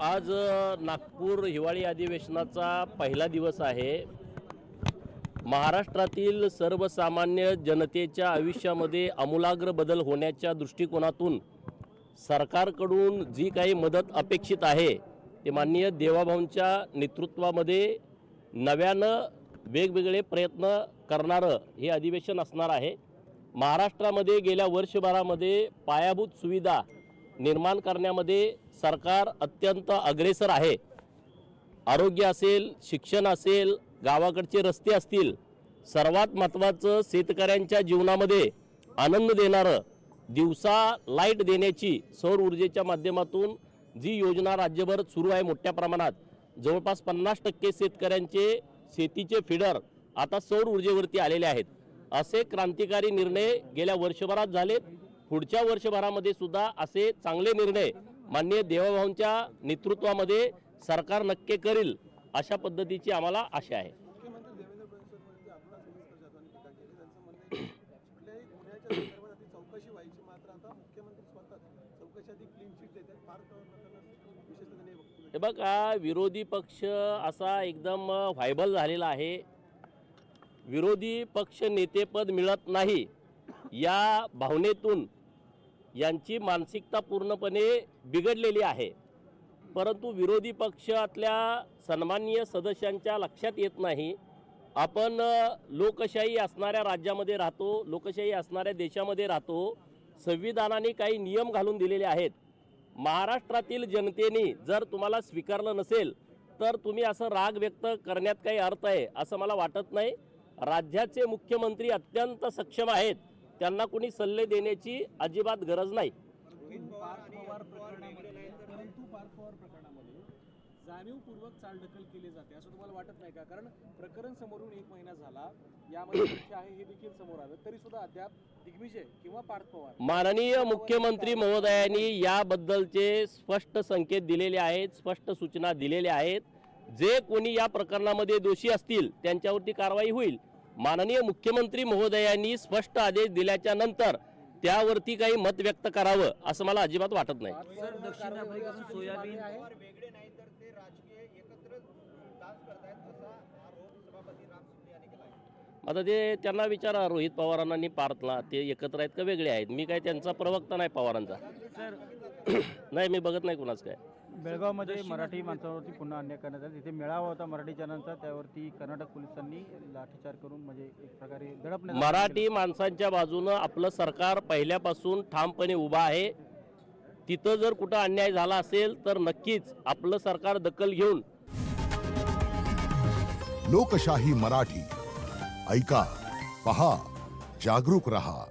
आज नागपूर हिवाळी अधिवेशनाचा पहिला दिवस आहे। महाराष्ट्रातील सर्वसामान्य जनतेच्या आयुष्यामध्ये आमूलाग्र बदल होण्याच्या दृष्टिकोनातून सरकारकडून जी काही मदत अपेक्षित आहे ते माननीय देवाभाऊंच्या नेतृत्वामध्ये नव्यानं वेगवेगळे प्रयत्न करणारं हे अधिवेशन असणार आहे। महाराष्ट्रामध्ये गेल्या वर्षभरामध्ये पायाभूत सुविधा निर्माण करण्यामध्ये सरकार अत्यंत अग्रेसर आहे। आरोग्य असेल, शिक्षण असेल, गावाकडचे रस्ते असतील, सर्वात महत्त्वाचं शेतकऱ्यांच्या जीवनामध्ये आनंद देणारं दिवसा लाईट देण्याची सौर ऊर्जेच्या माध्यमातून जी योजना राज्यभर सुरू आहे मोठ्या प्रमाणात, जवळपास 50% शेतकऱ्यांचे शेतीचे फीडर आता सौर ऊर्जेवरती आलेले आहेत। असे क्रांतिकारी निर्णय गेल्या वर्षभरात झालेत। पुढच्या वर्षभरामध्ये सुद्धा असे चांगले निर्णय माननीय देवाभाऊंच्या नेतृत्वामध्ये सरकार नक्की करेल अशा पद्धतीची आम्हाला आशा आहे। हे बघा, विरोधी पक्ष असा एकदम व्हायबल झालेला आहे। विरोधी पक्ष नेतेपद मिळत नाही या भावनेतून यांची मानसिकता पूर्णपणे बिघडलेली आहे। परंतु विरोधी पक्षातल्या सन्माननीय सदस्यांच्या लक्षात येत नाही, आपण लोकशाही असणाऱ्या राज्यामध्ये राहतो, लोकशाही असणाऱ्या देशामध्ये राहतो। संविधानाने काही नियम घालून दिलेले आहेत। महाराष्ट्रातील जनतेने जर तुम्हाला स्वीकारलं नसेल तर तुम्ही असं राग व्यक्त करण्यात काही अर्थ आहे असं मला वाटत नाही। राज्याचे मुख्यमंत्री अत्यंत सक्षम आहेत, त्यांना कोणी सल्ले देण्याची अजिबात गरज नाही। जाणीवपूर्वक चालढकल केली जाते असं तुम्हाला वाटत नाही का? कारण प्रकरण समोरून 1 महिना झाला, यामध्ये मुख्य आहे हे देखील समोर आलं, तरी सुद्धा अद्याप दिग्विजय किंवा पार्थ पवार माननीय मुख्यमंत्री महोदयांनी याबद्दलचे स्पष्ट संकेत दिलेले आहेत, स्पष्ट सूचना दिलेल्या आहेत। जे कोणी या प्रकरणामध्ये दोषी असतील त्यांच्यावरती कारवाई होईल। माननीय मुख्यमंत्री महोदयांनी स्पष्ट आदेश दिल्याच्या नंतर त्यावरती काही मत व्यक्त करावं असं मला अजिबात वाटत नाही। सर, दक्षिण आफ्रिकेतून सोयाबीन वेगळे नाही तर ते राजकीय एकत्र डान्स करतायत असा आरोप सभापती राम शिंदे यांनी केला आहे। आता ते त्यांना विचारा, रोहित पवारांना आणि पार्थला ते एकत्र आहेत का वेगळे आहेत? मी काय त्यांचा प्रवक्ता नाही पवारांचा। सर नाही, मी बघत नाही कुणाच काय। बेळगावमध्ये मराठी माणसावरती पुन्हा अन्याय करण्यात आला। तिथे मेळावा होता मराठी जनांचा, त्यावरती कर्नाटक पोलिसांनी लाठीचार करून म्हणजे एक प्रकारे दडपण्यात मराठी माणसांच्या बाजूनं आपलं सरकार पहिल्यापासून ठामपणे उभा आहे। तिथं जर कुठं अन्याय झाला असेल तर नक्कीच आपलं सरकार दखल घेऊन। लोकशाही मराठी ऐका, पहा, जागरूक रहा।